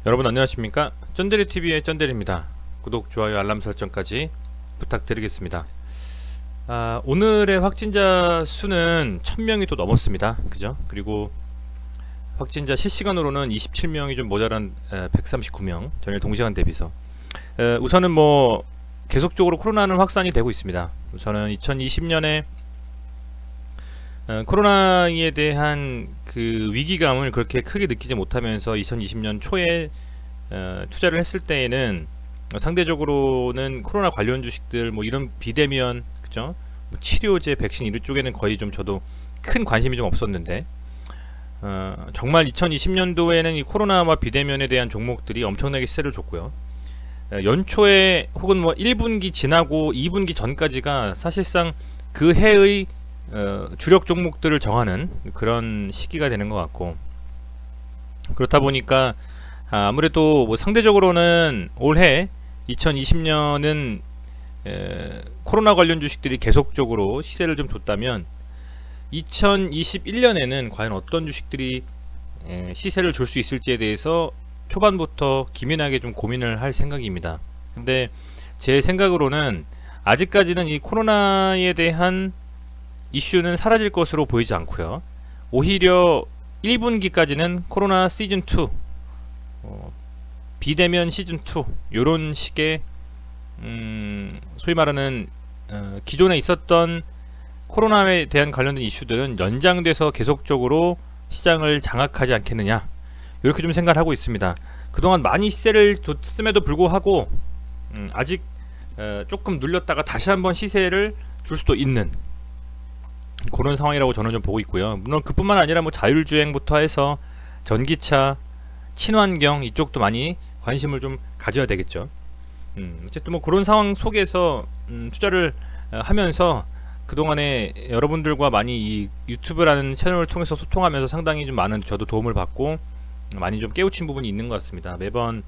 여러분 안녕하십니까? 쩐데리TV의 쩐데리입니다. 구독, 좋아요, 알람 설정까지 부탁드리겠습니다. 오늘의 확진자 수는 1000명이 또 넘었습니다. 그죠? 그리고 확진자 실시간으로는 27명이 좀 모자란 139명, 전일 동시간 대비해서 우선은 뭐 계속적으로 코로나는 확산이 되고 있습니다. 우선은 2020년에 코로나에 대한 그 위기감을 그렇게 크게 느끼지 못하면서 2020년 초에 투자를 했을 때에는 상대적으로는 코로나 관련 주식들 뭐 이런 비대면 그죠? 뭐 치료제, 백신 이런 쪽에는 거의 좀 저도 큰 관심이 좀 없었는데 정말 2020년도에는 이 코로나와 비대면에 대한 종목들이 엄청나게 시세를 줬고요. 연초에 혹은 뭐 1분기 지나고 2분기 전까지가 사실상 그 해의 주력 종목들을 정하는 그런 시기가 되는 것 같고, 그렇다 보니까 아무래도 뭐 상대적으로는 올해 2020년은 코로나 관련 주식들이 계속적으로 시세를 좀 줬다면 2021년에는 과연 어떤 주식들이 시세를 줄 수 있을지에 대해서 초반부터 기민하게 좀 고민을 할 생각입니다. 근데 제 생각으로는 아직까지는 이 코로나에 대한 이슈는 사라질 것으로 보이지 않고요. 오히려 1분기까지는 코로나 시즌2 비대면 시즌2 요런 식의 소위 말하는 기존에 있었던 코로나에 대한 관련된 이슈들은 연장돼서 계속적으로 시장을 장악하지 않겠느냐, 이렇게 좀 생각을 하고 있습니다. 그동안 많이 시세를 줬음에도 불구하고 아직 조금 눌렸다가 다시 한번 시세를 줄 수도 있는 그런 상황이라고 저는 좀 보고 있고요. 물론 그뿐만 아니라 뭐 자율주행부터 해서 전기차, 친환경 이쪽도 많이 관심을 좀 가져야 되겠죠. 어쨌든 뭐 그런 상황 속에서 투자를 하면서 그동안에 여러분들과 많이 이 유튜브라는 채널을 통해서 소통하면서 상당히 좀 많은 저도 도움을 받고 많이 좀 깨우친 부분이 있는 것 같습니다. 매번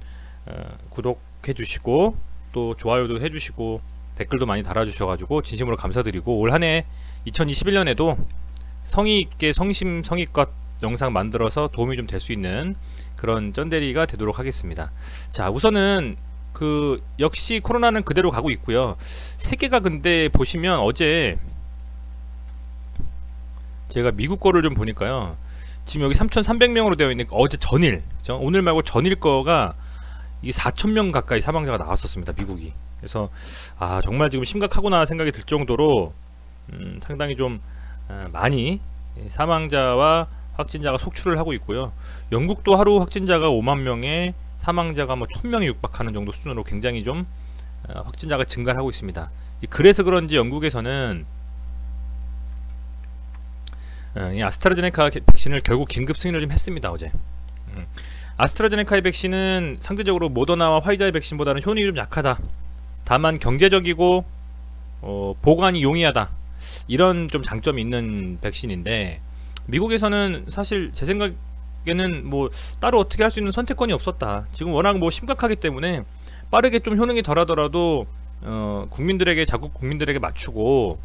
구독해 주시고 또 좋아요도 해 주시고 댓글도 많이 달아주셔가지고 진심으로 감사드리고, 올 한해 2021년에도 성의있게 성심성의껏 영상 만들어서 도움이 좀 될 수 있는 그런 쩐데리가 되도록 하겠습니다. 자, 우선은 역시 코로나는 그대로 가고 있고요. 세계가 근데 보시면 어제 제가 미국 거를 좀 보니까요, 지금 여기 3,300명으로 되어 있는 어제 전일, 그죠? 오늘 말고 전일 거가 이게 4,000명 가까이 사망자가 나왔었습니다, 미국이. 그래서 정말 지금 심각하구나 생각이 들 정도로 상당히 좀 많이 사망자와 확진자가 속출을 하고 있고요. 영국도 하루 확진자가 5만 명에 사망자가 뭐 1000명이 육박하는 정도 수준으로 굉장히 좀 확진자가 증가를 하고 있습니다. 그래서 그런지 영국에서는 이 아스트라제네카 백신을 결국 긴급 승인을 좀 했습니다, 어제. 아스트라제네카의 백신은 상대적으로 모더나와 화이자의 백신보다는 효능이 좀 약하다, 다만 경제적이고 보관이 용이하다, 이런 좀 장점이 있는 백신인데, 미국에서는 사실 제 생각에는 뭐 따로 어떻게 할 수 있는 선택권이 없었다. 지금 워낙 뭐 심각하기 때문에 빠르게 좀 효능이 덜하더라도 자국 국민들에게 맞추고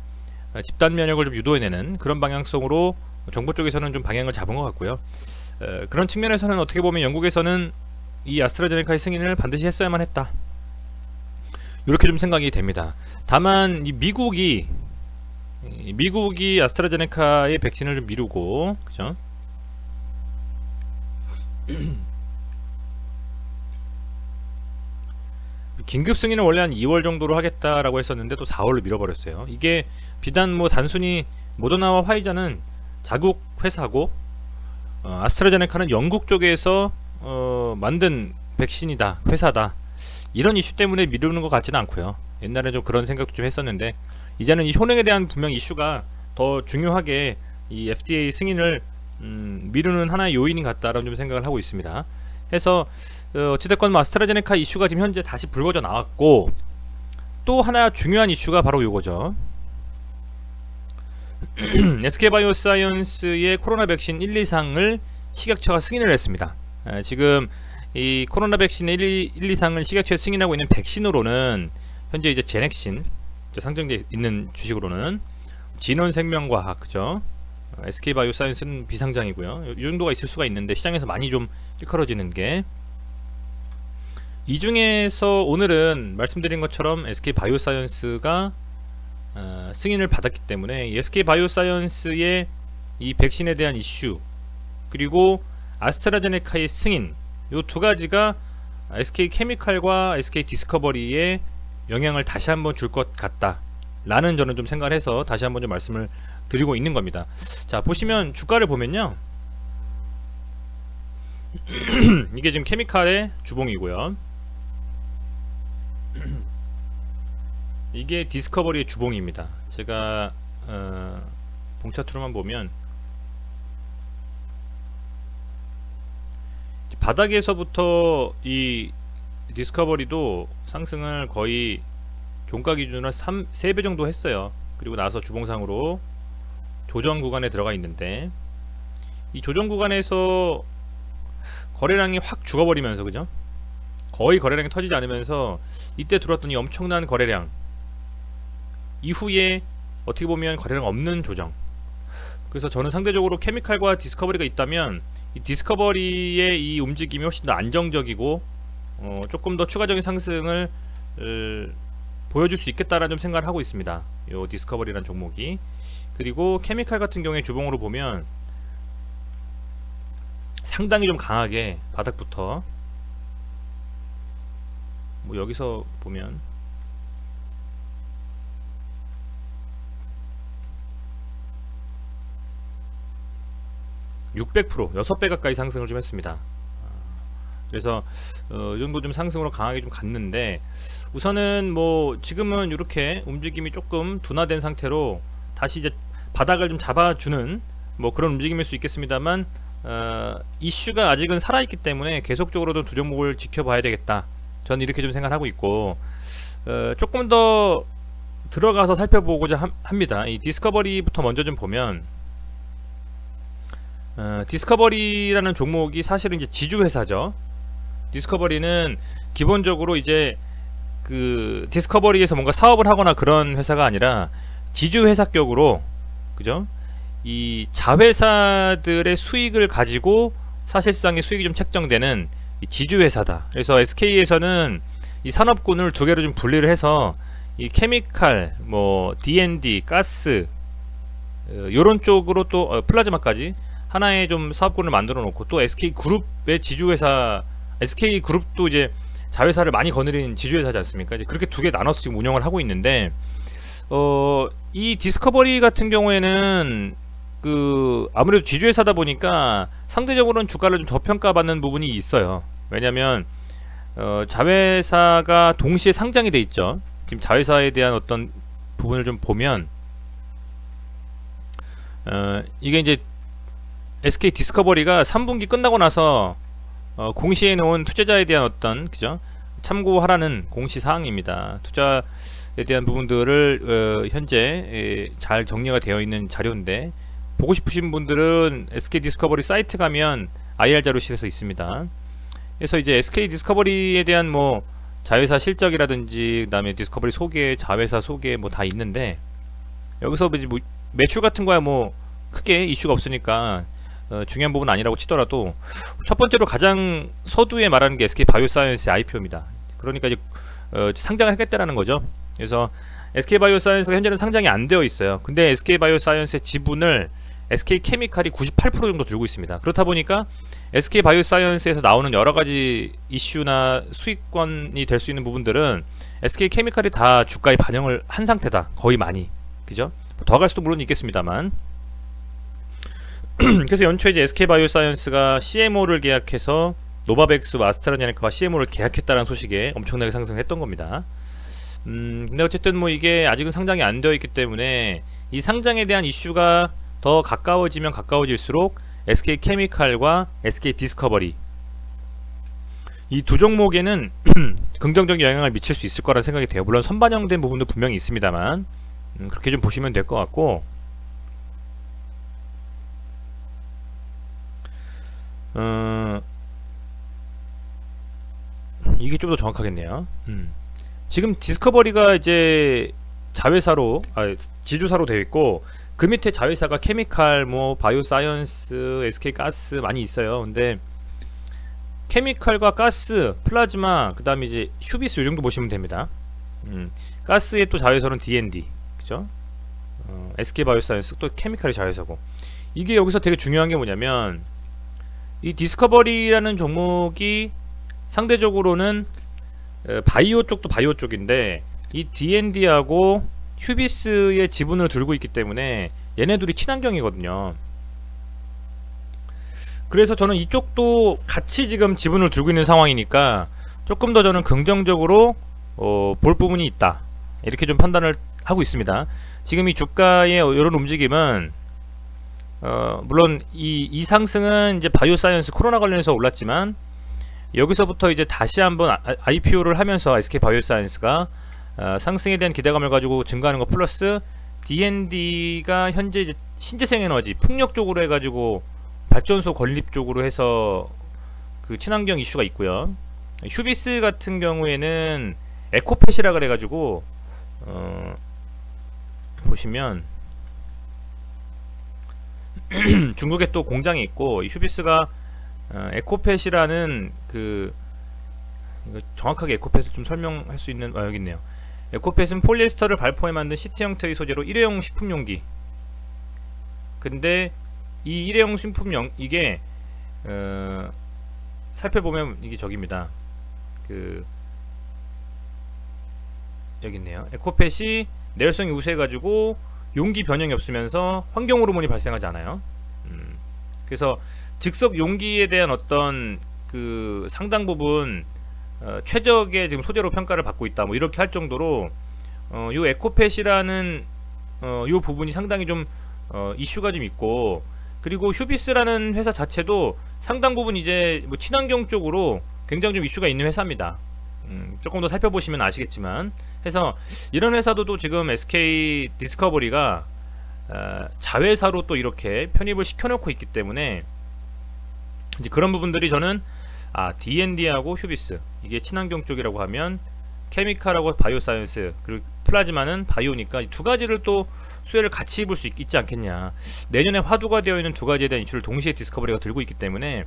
집단 면역을 좀 유도해내는 그런 방향성으로 정부 쪽에서는 좀 방향을 잡은 것 같고요. 그런 측면에서는 어떻게 보면 영국에서는 이 아스트라제네카의 승인을 반드시 했어야만 했다, 이렇게 좀 생각이 됩니다. 다만 이 미국이 아스트라제네카의 백신을 좀 미루고, 그죠? 긴급 승인을 원래 한 2월 정도로 하겠다라고 했었는데 또 4월로 밀어버렸어요. 이게 비단 뭐 단순히 모더나와 화이자는 자국 회사고 아스트라제네카는 영국 쪽에서 만든 백신이다, 회사다, 이런 이슈 때문에 미루는 것 같지는 않고요. 옛날에 좀 그런 생각도 좀 했었는데 이제는 이 효능에 대한 분명 이슈가 더 중요하게 이 FDA 승인을 미루는 하나의 요인이 같다라는 좀 생각을 하고 있습니다. 해서 어찌됐건 뭐 아스트라제네카 이슈가 지금 현재 다시 불거져 나왔고, 또 하나 중요한 이슈가 바로 요거죠. SK바이오사이언스의 코로나 백신 1, 2상을 식약처가 승인을 했습니다. 지금 이 코로나 백신 1, 2상을 식약처에 승인하고 있는 백신으로는 현재 이제 제넥신 상정되어 있는 주식으로는 진원생명과학, 그죠? SK바이오사이언스는 비상장이고요. 이 정도가 있을 수가 있는데 시장에서 많이 좀 일컬어지는 게 이 중에서 오늘은 말씀드린 것처럼 SK 바이오사이언스가 승인을 받았기 때문에 SK 바이오사이언스의 이 백신에 대한 이슈, 그리고 아스트라제네카의 승인, 요 두 가지가 SK 케미칼과 SK 디스커버리에 영향을 다시 한번 줄 것 같다 라는 저는 좀 생각을 해서 다시 한번 좀 말씀을 드리고 있는 겁니다. 자, 보시면 주가를 보면요, 이게 지금 케미칼의 주봉이고요, 이게 디스커버리의 주봉입니다. 제가 봉차트로만 보면 바닥에서부터 이 디스커버리도 상승을 거의 종가 기준으로 3배 정도 했어요. 그리고 나서 주봉상으로 조정 구간에 들어가 있는데, 이 조정 구간에서 거래량이 확 죽어버리면서, 그죠? 거의 거래량이 터지지 않으면서 이때 들어왔던 이 엄청난 거래량 이후에 어떻게 보면 거래량 없는 조정. 그래서 저는 상대적으로 케미칼과 디스커버리가 있다면 이 디스커버리의 이 움직임이 훨씬 더 안정적이고 조금 더 추가적인 상승을 보여줄 수 있겠다라는 좀 생각을 하고 있습니다. 요 디스커버리라는 종목이. 그리고 케미칼 같은 경우에 주봉으로 보면 상당히 좀 강하게 바닥부터, 뭐 여기서 보면 600%, 6배 가까이 상승을 좀 했습니다. 그래서 이 정도 좀 상승으로 강하게 좀 갔는데, 우선은 뭐 지금은 이렇게 움직임이 조금 둔화된 상태로 다시 이제 바닥을 좀 잡아주는 뭐 그런 움직임일 수 있겠습니다만, 이슈가 아직은 살아있기 때문에 계속적으로도 두 종목을 지켜봐야 되겠다, 저는 이렇게 좀 생각하고 있고, 조금 더 들어가서 살펴보고자 합니다. 이 디스커버리부터 먼저 좀 보면, 디스커버리라는 종목이 사실은 이제 지주회사죠. 디스커버리는 기본적으로 이제 그 디스커버리에서 뭔가 사업을 하거나 그런 회사가 아니라 지주회사격으로, 그죠? 이 자회사들의 수익을 가지고 사실상의 수익이 좀 책정되는 이 지주회사다. 그래서 SK에서는 이 산업군을 두 개로 좀 분리를 해서 이 케미칼, 뭐 D&D, 가스, 요런 쪽으로 또 플라즈마까지 하나의 좀 사업군을 만들어 놓고, 또 SK그룹의 지주회사, SK그룹도 이제 자회사를 많이 거느린 지주회사지 않습니까? 이제 그렇게 두 개 나눠서 지금 운영을 하고 있는데, 이 디스커버리 같은 경우에는 그 아무래도 지주회사다 보니까 상대적으로는 주가를 좀 저평가받는 부분이 있어요. 왜냐면 자회사가 동시에 상장이 돼 있죠. 지금 자회사에 대한 어떤 부분을 좀 보면, 이게 이제 SK 디스커버리가 3분기 끝나고 나서 공시해 놓은 투자자에 대한 어떤, 그죠, 참고하라는 공시 사항입니다. 투자에 대한 부분들을 현재 잘 정리가 되어 있는 자료인데, 보고 싶으신 분들은 SK 디스커버리 사이트 가면 IR 자료실에서 있습니다. 그래서 이제 SK 디스커버리에 대한 뭐 자회사 실적이라든지, 그 다음에 디스커버리 소개, 자회사 소개 뭐 다 있는데, 여기서 뭐 매출 같은 거야 뭐 크게 이슈가 없으니까 중요한 부분은 아니라고 치더라도, 첫 번째로 가장 서두에 말하는 게 SK 바이오사이언스의 IPO입니다. 그러니까 이제 상장을 하겠다라는 거죠. 그래서 SK 바이오사이언스가 현재는 상장이 안 되어 있어요. 근데 SK 바이오사이언스의 지분을 SK 케미칼이 98% 정도 들고 있습니다. 그렇다 보니까 SK 바이오사이언스에서 나오는 여러 가지 이슈나 수익권이 될 수 있는 부분들은 SK 케미칼이 다 주가에 반영을 한 상태다, 거의 많이, 그죠? 더 갈 수도 물론 있겠습니다만. 그래서 연초에 이제 SK 바이오사이언스가 CMO를 계약해서 노바백스와 아스트라제네카와 CMO를 계약했다는 소식에 엄청나게 상승했던 겁니다. 근데 어쨌든 뭐 이게 아직은 상장이 안 되어 있기 때문에 이 상장에 대한 이슈가 더 가까워지면 가까워질수록 SK 케미칼과 SK 디스커버리, 이 두 종목에는 긍정적인 영향을 미칠 수 있을 거라는 생각이 돼요. 물론 선반영된 부분도 분명히 있습니다만, 그렇게 좀 보시면 될 것 같고, 이게 좀 더 정확하겠네요. 지금 디스커버리가 이제 자회사로, 지주사로 되어 있고, 그 밑에 자회사가 케미칼, 뭐 바이오사이언스, SK 가스 많이 있어요. 근데 케미칼과 가스, 플라즈마, 그 다음에 이제 휴비스 요 정도 보시면 됩니다. 가스의 또 자회사는 D&D, 그죠? SK바이오사이언스 또 케미칼의 자회사고. 이게 여기서 되게 중요한 게 뭐냐면 이 디스커버리라는 종목이 상대적으로는 바이오 쪽도 바이오 쪽인데 이 D&D하고 휴비스의 지분을 들고 있기 때문에 얘네들이 친환경이거든요. 그래서 저는 이쪽도 같이 지금 지분을 들고 있는 상황이니까 조금 더 저는 긍정적으로 볼 부분이 있다, 이렇게 좀 판단을 하고 있습니다. 지금 이 주가의 이런 움직임은 물론 이 상승은 이제 바이오사이언스 코로나 관련해서 올랐지만 여기서부터 이제 다시 한번 IPO를 하면서 SK 바이오사이언스가 상승에 대한 기대감을 가지고 증가하는 것 플러스 D&D가 현재 이제 신재생 에너지 풍력 쪽으로 해가지고 발전소 건립 쪽으로 해서 그 친환경 이슈가 있고요. 휴비스 같은 경우에는 에코펫이라 그래가지고 보시면 중국에 또 공장이 있고, 이 휴비스가 에코펫이라는 그 이거 정확하게 에코펫을 좀 설명할 수 있는 여기 있네요. 에코펫은 폴리에스터를 발포해 만든 시트 형태의 소재로 일회용 식품용기. 근데 이 일회용 식품용 이게 살펴보면 이게 저기입니다. 그 여기 있네요. 에코펫이 내열성이 우수해 가지고 용기 변형이 없으면서 환경 호르몬이 발생하지 않아요. 그래서 즉석 용기에 대한 어떤 그 상당 부분 최적의 지금 소재로 평가를 받고 있다, 뭐 이렇게 할 정도로 요 에코펫이라는 요 부분이 상당히 좀 이슈가 좀 있고, 그리고 휴비스라는 회사 자체도 상당 부분 이제 뭐 친환경 쪽으로 굉장히 좀 이슈가 있는 회사입니다. 조금 더 살펴보시면 아시겠지만, 해서 이런 회사도 또 지금 SK 디스커버리가 자회사로 또 이렇게 편입을 시켜놓고 있기 때문에 이제 그런 부분들이 저는 D&D하고 휴비스, 이게 친환경 쪽이라고 하면 케미칼하고 바이오사이언스, 그리고 플라즈마는 바이오니까 이 두 가지를 또 수혜를 같이 입을 수 있지 않겠냐. 내년에 화두가 되어 있는 두 가지에 대한 이슈를 동시에 디스커버리가 들고 있기 때문에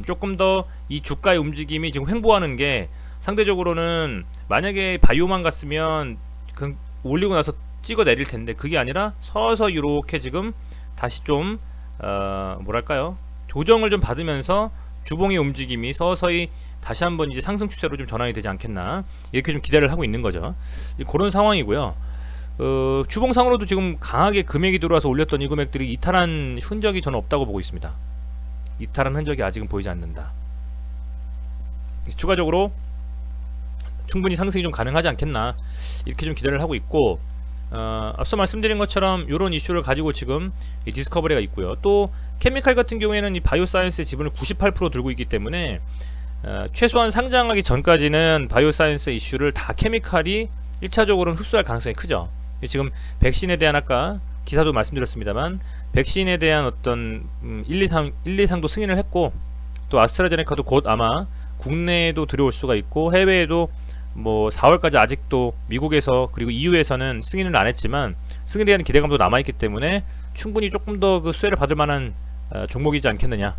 조금 더 이 주가의 움직임이 지금 횡보하는 게 상대적으로는, 만약에 바이오만 갔으면 그 올리고 나서 찍어 내릴 텐데 그게 아니라 서서히 이렇게 지금 다시 좀 뭐랄까요, 조정을 좀 받으면서 주봉의 움직임이 서서히 다시 한번 이제 상승 추세로 좀 전환이 되지 않겠나, 이렇게 좀 기대를 하고 있는 거죠. 그런 상황이고요. 주봉상으로도 지금 강하게 금액이 들어와서 올렸던 이 금액들이 이탈한 흔적이 저는 없다고 보고 있습니다. 이탈한 흔적이 아직은 보이지 않는다. 추가적으로 충분히 상승이 좀 가능하지 않겠나, 이렇게 좀 기대를 하고 있고, 앞서 말씀드린 것처럼 이런 이슈를 가지고 지금 이 디스커버리가 있고요. 또 케미칼 같은 경우에는 이 바이오사이언스의 지분을 98% 들고 있기 때문에 최소한 상장하기 전까지는 바이오사이언스 이슈를 다 케미칼이 1차적으로는 흡수할 가능성이 크죠. 지금 백신에 대한, 아까 기사도 말씀드렸습니다만, 백신에 대한 어떤 1, 2상도 승인을 했고, 또 아스트라제네카도 곧 아마 국내에도 들어올 수가 있고, 해외에도 뭐 4월까지 아직도 미국에서 그리고 EU에서는 승인을 안 했지만 승인에 대한 기대감도 남아있기 때문에 충분히 조금 더 그 수혜를 받을 만한 종목이지 않겠느냐.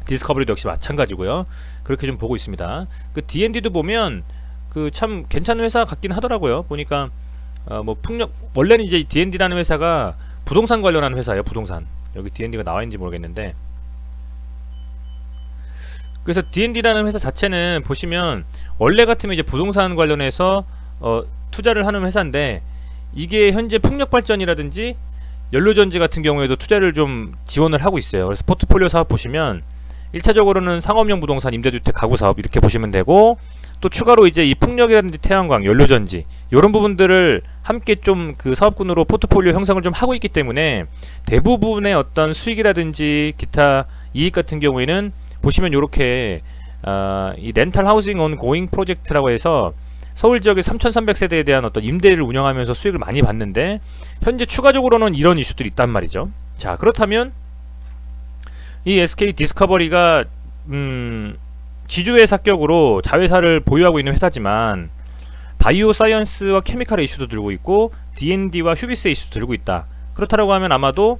디스커버리도 역시 마찬가지고요. 그렇게 좀 보고 있습니다. 그 D&D도 보면 그 참 괜찮은 회사 같긴 하더라고요. 보니까 뭐 풍력, 원래는 이제 D&D라는 회사가 부동산 관련한 회사예요. 부동산. 여기 D&D가 나와 있는지 모르겠는데, 그래서 D&D라는 회사 자체는 보시면 원래 같으면 이제 부동산 관련해서 투자를 하는 회사인데, 이게 현재 풍력 발전이라든지 연료전지 같은 경우에도 투자를 좀 지원을 하고 있어요. 그래서 포트폴리오 사업 보시면 1차적으로는 상업용 부동산, 임대주택, 가구사업 이렇게 보시면 되고, 또 추가로 이제 이 풍력이라든지 태양광, 연료전지 이런 부분들을 함께 좀 그 사업군으로 포트폴리오 형성을 좀 하고 있기 때문에 대부분의 어떤 수익이라든지 기타 이익 같은 경우에는 보시면 이렇게 이 렌탈 하우징 온 고잉 프로젝트라고 해서 서울 지역의 3,300세대에 대한 어떤 임대를 운영하면서 수익을 많이 받는데, 현재 추가적으로는 이런 이슈들이 있단 말이죠. 자, 그렇다면 이 SK 디스커버리가 지주회사 격으로 자회사를 보유하고 있는 회사지만 바이오 사이언스와 케미칼의 이슈도 들고 있고 D&D와 휴비스의 이슈도 들고 있다. 그렇다고 하면 아마도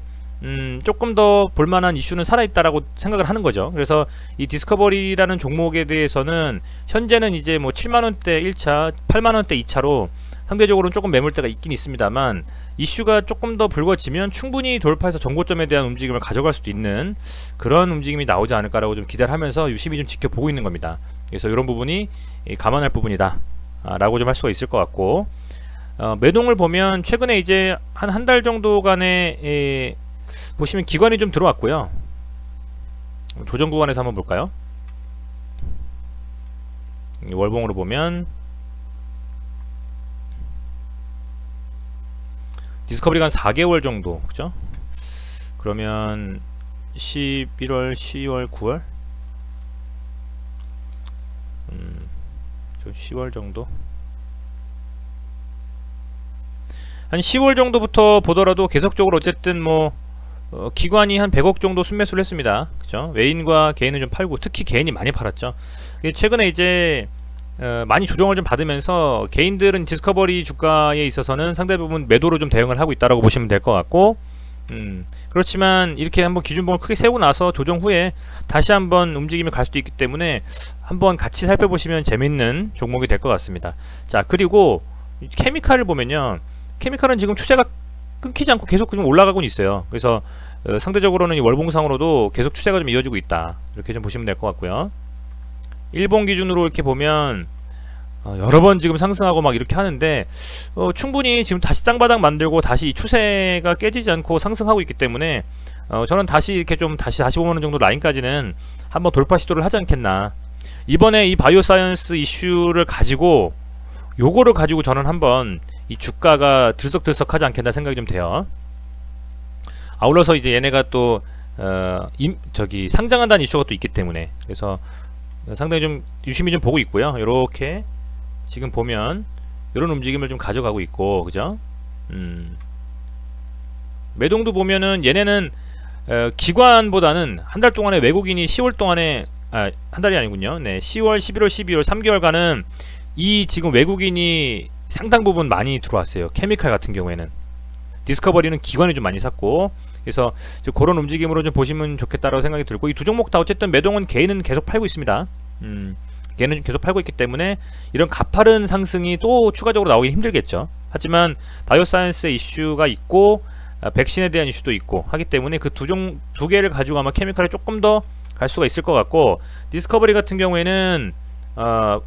조금 더 볼만한 이슈는 살아있다라고 생각을 하는 거죠. 그래서 이 디스커버리라는 종목에 대해서는 현재는 이제 뭐 7만원대 1차, 8만원대 2차로 상대적으로는 조금 매물대가 있긴 있습니다만, 이슈가 조금 더 불거지면 충분히 돌파해서 정고점에 대한 움직임을 가져갈 수도 있는 그런 움직임이 나오지 않을까라고 좀 기대를 하면서 유심히 좀 지켜보고 있는 겁니다. 그래서 이런 부분이 감안할 부분이다 라고 좀 할 수가 있을 것 같고, 매동을 보면 최근에 이제 한 달 정도간에 보시면 기관이 좀 들어왔고요. 조정 구간에서 한번 볼까요? 월봉으로 보면 디스커버리가 한 4개월 정도, 그죠? 그러면 11월, 10월, 9월? 10월 정도? 한 10월 정도부터 보더라도 계속적으로 어쨌든 뭐 기관이 한 100억 정도 순매수를 했습니다. 그죠? 외인과 개인은 좀 팔고, 특히 개인이 많이 팔았죠. 최근에 이제 많이 조정을 좀 받으면서 개인들은 디스커버리 주가에 있어서는 상대 부분 매도로 좀 대응을 하고 있다라고 보시면 될 것 같고, 그렇지만 이렇게 한번 기준봉을 크게 세우고 나서 조정 후에 다시 한번 움직임이 갈 수도 있기 때문에 한번 같이 살펴보시면 재밌는 종목이 될 것 같습니다. 자, 그리고 케미칼을 보면요, 케미칼은 지금 추세가 끊기지 않고 계속 좀 올라가고 있어요. 그래서 상대적으로는 이 월봉상으로도 계속 추세가 좀 이어지고 있다, 이렇게 좀 보시면 될 것 같고요. 일본 기준으로 이렇게 보면 여러 번 지금 상승하고 막 이렇게 하는데 충분히 지금 다시 쌍바닥 만들고 다시 이 추세가 깨지지 않고 상승하고 있기 때문에 저는 다시 이렇게 좀 다시 45만원 정도 라인까지는 한번 돌파 시도를 하지 않겠나. 이번에 이 바이오 사이언스 이슈를 가지고, 요거를 가지고 저는 한번 이 주가가 들썩들썩하지 않겠나 생각이 좀 돼요. 아울러서 이제 얘네가 또 상장한다는 이슈가 또 있기 때문에, 그래서 상당히 좀 유심히 좀 보고 있고요. 요렇게 지금 보면 이런 움직임을 좀 가져가고 있고, 그죠? 매동도 보면은 얘네는 기관보다는 한 달 동안에 외국인이 10월 동안에 한 달이 아니군요. 네, 10월, 11월, 12월 3개월간은 이 지금 외국인이 상당 부분 많이 들어왔어요. 케미칼 같은 경우에는 디스커버리는 기관이 좀 많이 샀고, 그래서 그런 움직임으로 좀 보시면 좋겠다라고 생각이 들고, 이 두 종목 다 어쨌든 매동은 개인은 계속 팔고 있습니다. 개인은 좀 계속 팔고 있기 때문에 이런 가파른 상승이 또 추가적으로 나오긴 힘들겠죠. 하지만 바이오사이언스의 이슈가 있고 백신에 대한 이슈도 있고 하기 때문에 그 두 개를 가지고 아마 케미칼에 조금 더 갈 수가 있을 것 같고, 디스커버리 같은 경우에는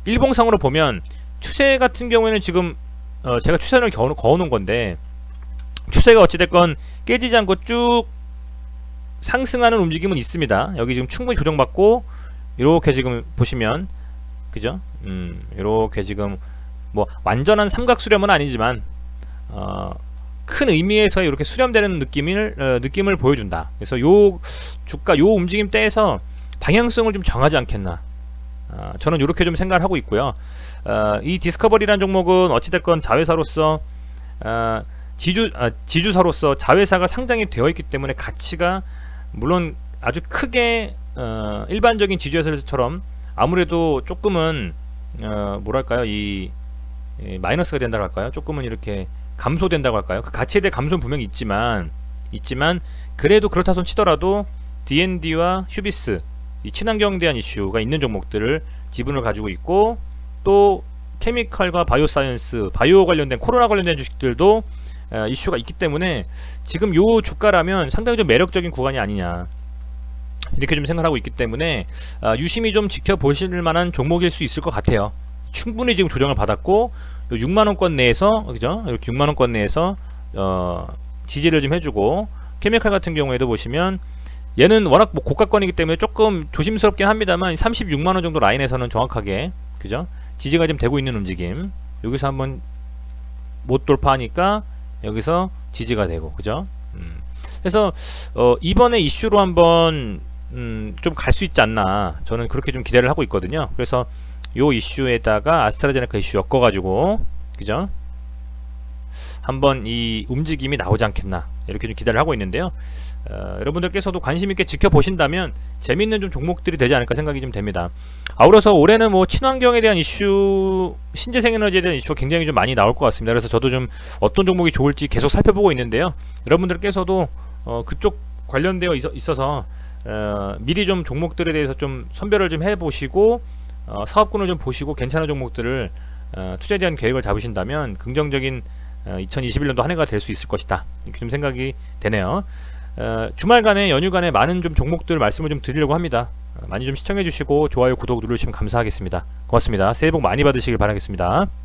일봉상으로 보면 추세 같은 경우에는 지금 제가 추세를 그어놓은 건데, 추세가 어찌됐건 깨지지 않고 쭉 상승하는 움직임은 있습니다. 여기 지금 충분히 조정받고 이렇게 지금 보시면, 그죠? 이렇게 지금 뭐 완전한 삼각 수렴은 아니지만 큰 의미에서 이렇게 수렴되는 느낌을 보여준다. 그래서 요 주가 요 움직임 때에서 방향성을 좀 정하지 않겠나. 저는 이렇게 좀 생각을 하고 있고요. 이 디스커버리라는 종목은 어찌됐건 자회사로서 지주사로서 자회사가 상장이 되어 있기 때문에 가치가 물론 아주 크게 일반적인 지주회사처럼 아무래도 조금은 뭐랄까요, 이 마이너스가 된다고 할까요? 조금은 이렇게 감소된다고 할까요? 그 가치에 대한 감소는 분명히 있지만 그래도 그렇다 손 치더라도 D&D와 휴비스, 이 친환경에 대한 이슈가 있는 종목들을 지분을 가지고 있고, 또 케미칼과 바이오사이언스, 바이오 관련된 코로나 관련된 주식들도 이슈가 있기 때문에 지금 요 주가라면 상당히 좀 매력적인 구간이 아니냐, 이렇게 좀 생각하고 있기 때문에 유심히 좀 지켜보실 만한 종목일 수 있을 것 같아요. 충분히 지금 조정을 받았고 6만원권 내에서, 그죠? 이렇게 6만원권 내에서 지지를 좀 해주고, 케미칼 같은 경우에도 보시면 얘는 워낙 뭐 고가권이기 때문에 조금 조심스럽긴 합니다만 36만원 정도 라인에서는 정확하게, 그죠? 지지가 좀 되고 있는 움직임. 여기서 한번 못 돌파하니까 여기서 지지가 되고, 그죠? 그래서 이번에 이슈로 한번 좀 갈 수 있지 않나, 저는 그렇게 좀 기대를 하고 있거든요. 그래서 요 이슈에다가 아스트라제네카 이슈 엮어가지고, 그죠? 한번 이 움직임이 나오지 않겠나, 이렇게 좀 기대를 하고 있는데요. 여러분들께서도 관심있게 지켜보신다면 재밌는 좀 종목들이 되지 않을까 생각이 좀 됩니다. 아울러서 올해는 뭐 친환경에 대한 이슈, 신재생에너지에 대한 이슈가 굉장히 좀 많이 나올 것 같습니다. 그래서 저도 좀 어떤 종목이 좋을지 계속 살펴보고 있는데요. 여러분들께서도 그쪽 관련되어 있어서 미리 좀 종목들에 대해서 좀 선별을 좀 해보시고 사업군을 좀 보시고 괜찮은 종목들을 투자에 대한 계획을 잡으신다면 긍정적인 2021년도 한 해가 될 수 있을 것이다, 이렇게 좀 생각이 되네요. 주말간에 연휴간에 많은 좀 종목들 말씀을 좀 드리려고 합니다. 많이 좀 시청해 주시고 좋아요 구독 누르시면 감사하겠습니다. 고맙습니다. 새해 복 많이 받으시길 바라겠습니다.